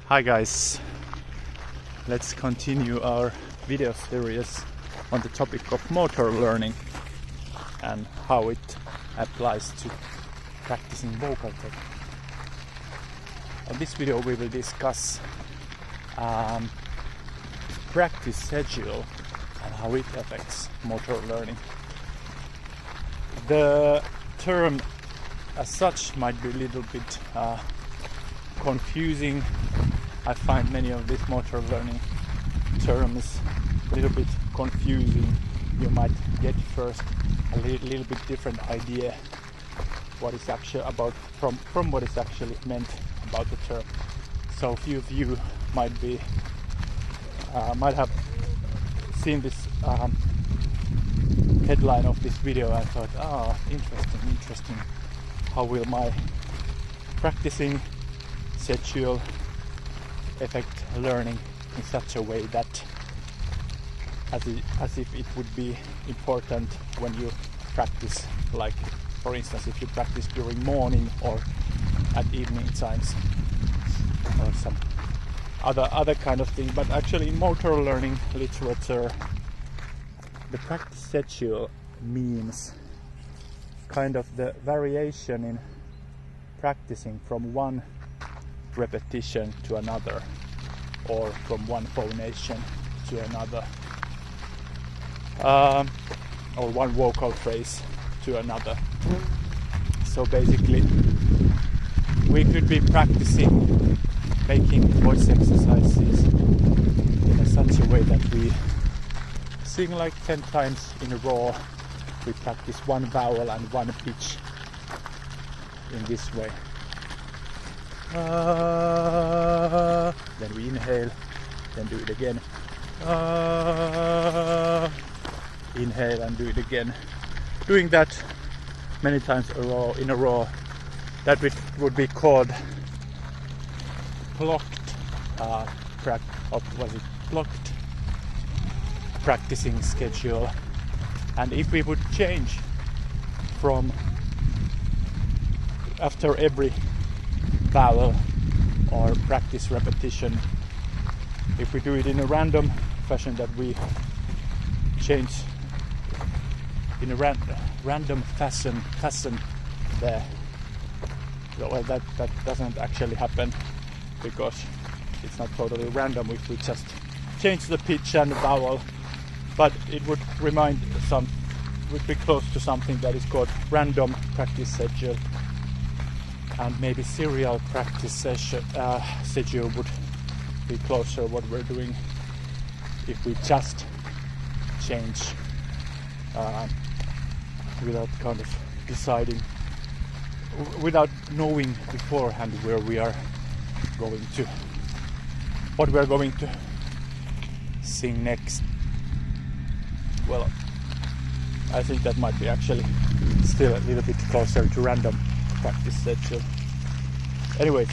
Hi guys, let's continue our video series on the topic of motor learning and how it applies to practicing vocal technique. On this video we will discuss practice schedule and how it affects motor learning. The term as such might be a little bit confusing. I find many of these motor learning terms a little bit confusing. You might get first a little bit different idea what is actually about from what is actually meant about the term. So a few of you might have seen this headline of this video and thought, interesting. How will my practicing schedule affect learning in such a way that as if it would be important when you practice, like for instance if you practice during morning or at evening times or some other kind of thing. But actually in motor learning literature the practice schedule means kind of the variation in practicing from one repetition to another, or from one phonation to another, or one vocal phrase to another. So basically we could be practicing making voice exercises in such a way that we sing like 10 times in a row. We practice one vowel and one pitch in this way. Then we inhale, then do it again. Inhale and do it again. Doing that many times in a row, that would be called blocked practicing schedule. And if we would change from after every vowel or practice repetition, if we do it in a random fashion, that we change in a random fashion there, well, that doesn't actually happen, because it's not totally random if we just change the pitch and the vowel, but it would would be close to something that is called random practice schedule. And maybe serial practice schedule would be closer what we're doing if we just change without kind of deciding, without knowing beforehand what we are going to sing next. Well, I think that might be actually still a little bit closer to random practice schedule. Anyways,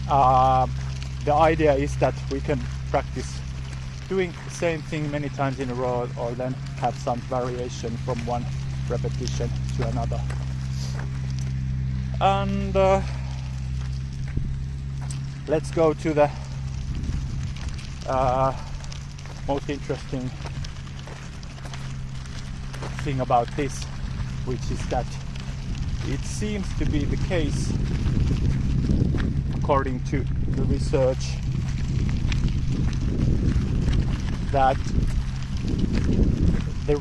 the idea is that we can practice doing the same thing many times in a row, or then have some variation from one repetition to another. And let's go to the most interesting thing about this, which is that it seems to be the case, according to the research, that the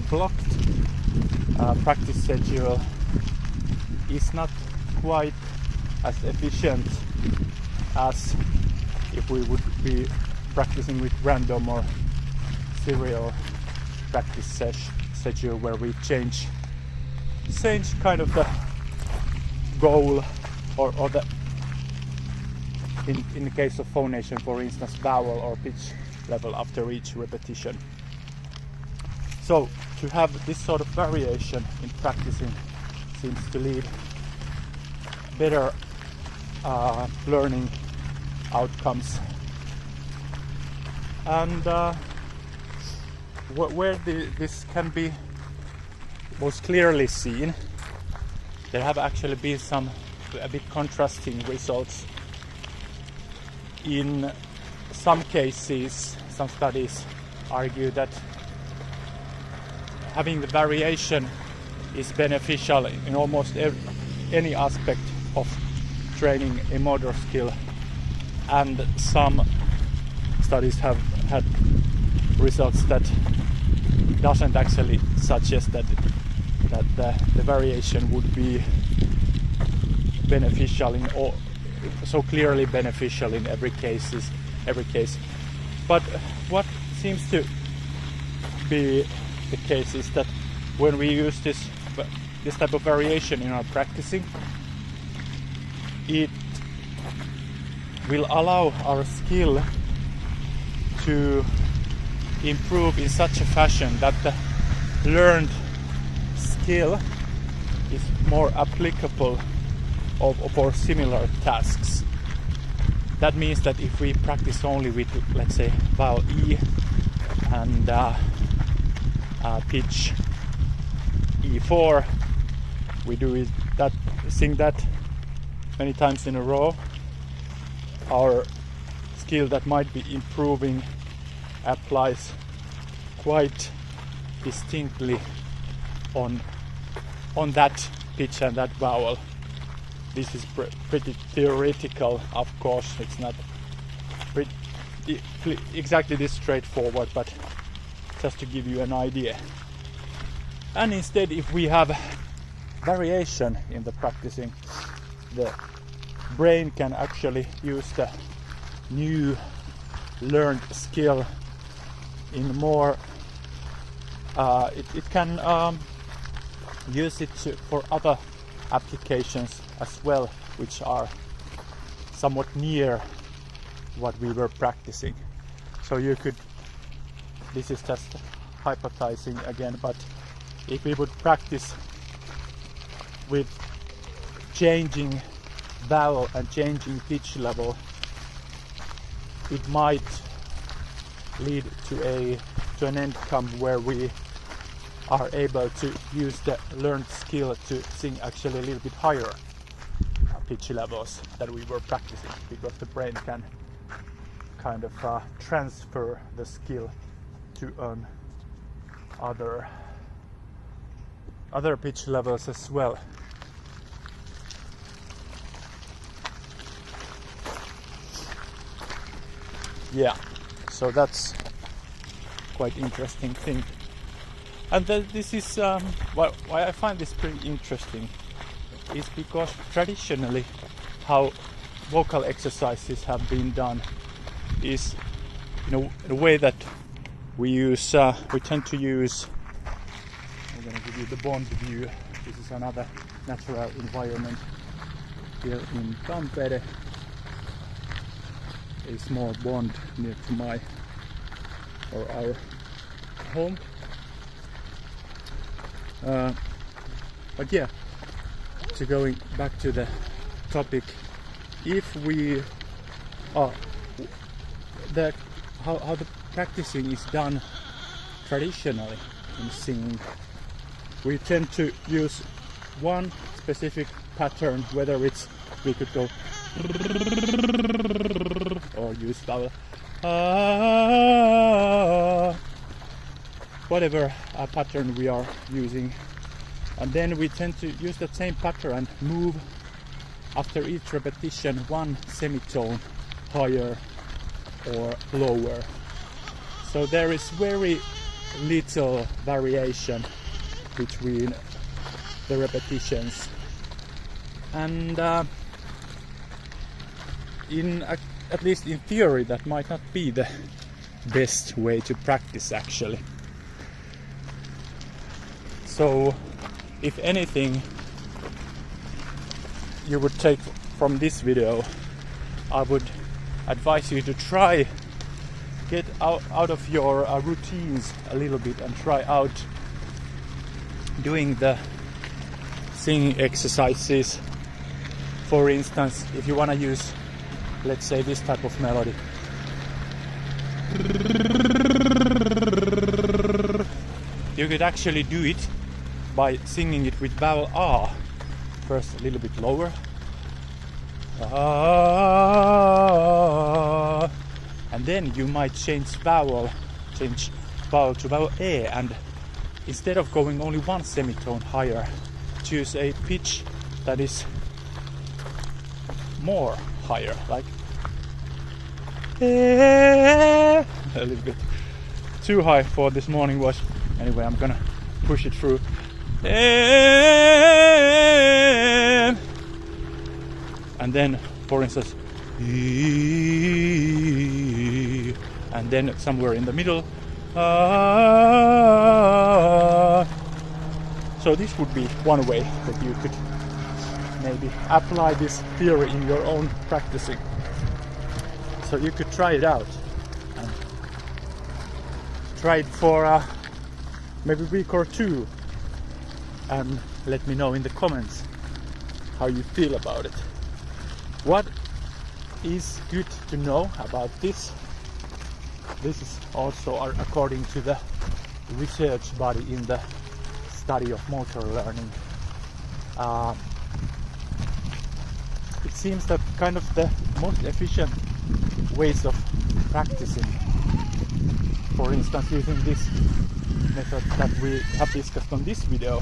blocked practice schedule is not quite as efficient as if we would be practicing with random or serial practice schedule, where we change kind of the goal, or the in the case of phonation, for instance, vowel or pitch level after each repetition. So to have this sort of variation in practicing seems to lead better learning outcomes. And where this can be most clearly seen, there have actually been some a bit contrasting results in some cases, some studies argue that having the variation is beneficial in almost any aspect of training a motor skill, and some studies have had results that doesn't actually suggest that the variation would be beneficial in all, so clearly beneficial in every case. But what seems to be the case is that when we use this type of variation in our practicing, it will allow our skill to improve in such a fashion that the learned skill is more applicable for similar tasks. That means that if we practice only with, let's say, vowel E and pitch E4, we sing that many times in a row, our skill that might be improving applies quite distinctly on that pitch and that vowel. This is pretty theoretical, of course. It's not exactly this straightforward, but just to give you an idea. And instead, if we have variation in the practicing, the brain can actually use the new learned skill in more it can use it for other applications as well, which are somewhat near what we were practicing. So you could, this is just hypothesizing again, but if we would practice with changing vowel and changing pitch level, it might lead to an outcome where we are able to use the learned skill to sing actually a little bit higher pitch levels that we were practicing, because the brain can kind of transfer the skill to other pitch levels as well. Yeah, so that's quite interesting thing. And this is why I find this pretty interesting is because traditionally how vocal exercises have been done is in a way that we tend to use, I'm going to give you the Bond view. This is another natural environment here in Tampere, a small pond near to our home. But yeah, to going back to the topic, if we how the practicing is done traditionally in singing, we tend to use one specific pattern, whether it's, we could go or use vowel whatever pattern we are using, and then we tend to use that same pattern and move after each repetition one semitone higher or lower. So there is very little variation between the repetitions, and at least in theory that might not be the best way to practice actually. So if anything you would take from this video, I would advise you to try get out of your routines a little bit and try out doing the singing exercises. For instance, if you want to use, let's say, this type of melody, you could actually do it by singing it with vowel R. First a little bit lower, and then you might change vowel to vowel E, and instead of going only one semitone higher, choose a pitch that is more higher, like a little bit too high for this morning was. Anyway, I'm gonna push it through. And then, for instance, and then somewhere in the middle. So this would be one way that you could maybe apply this theory in your own practicing. So you could try it out and try it for maybe a week or two, and let me know in the comments how you feel about it. What is good to know about this? This is also according to the research body in the study of motor learning. It seems that kind of the most efficient ways of practicing, for instance using this method that we have discussed on this video,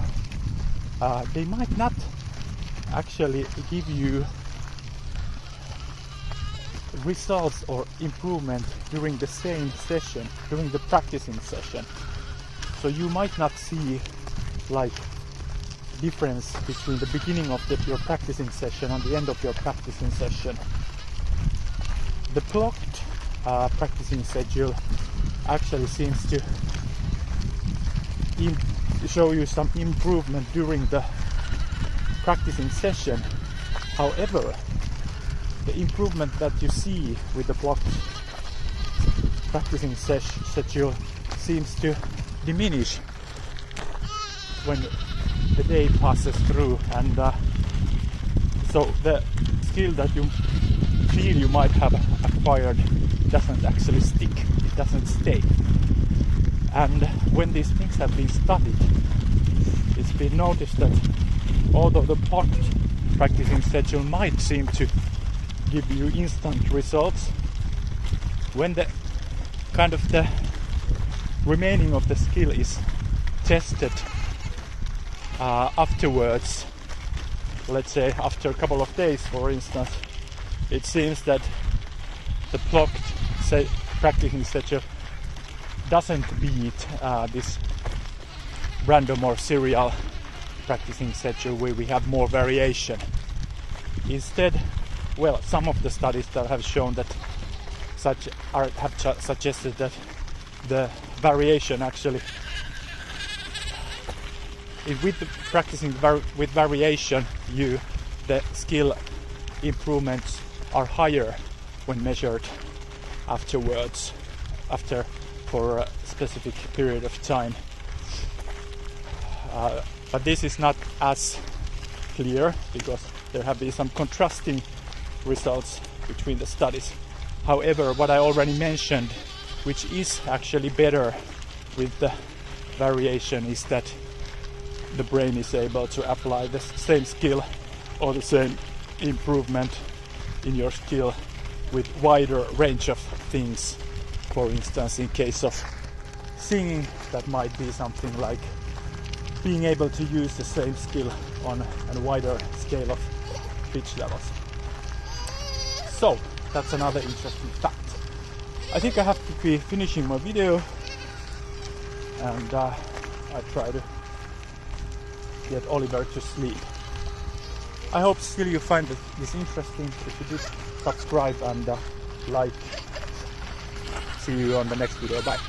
they might not actually give you results or improvement during the same session, during the practicing session. So you might not see like difference between the beginning of your practicing session and the end of your practicing session. The blocked practicing schedule actually seems to show you some improvement during the practicing session. However, the improvement that you see with the blocked practicing schedule seems to diminish when the day passes through, and so the skill that you feel you might have acquired doesn't actually stick, it doesn't stay. And when these things have been studied, it's been noticed that although the blocked practicing schedule might seem to give you instant results, when the kind of the remaining of the skill is tested afterwards, let's say after a couple of days for instance, it seems that the blocked practicing schedule doesn't beat this random or serial practicing schedule where we have more variation. Instead, well, some of the studies that have shown that have suggested that the variation actually, with the practicing with variation, the skill improvements are higher when measured afterwards, for a specific period of time. But this is not as clear because there have been some contrasting results between the studies. However, what I already mentioned, which is actually better with the variation, is that the brain is able to apply the same skill or the same improvement in your skill with wider range of things. For instance, in case of singing, that might be something like being able to use the same skill on a wider scale of pitch levels. So that's another interesting fact. I think I have to be finishing my video, and I try to get Oliver to sleep. I hope still you find this interesting. If you did, subscribe and like. See you on the next video. Bye.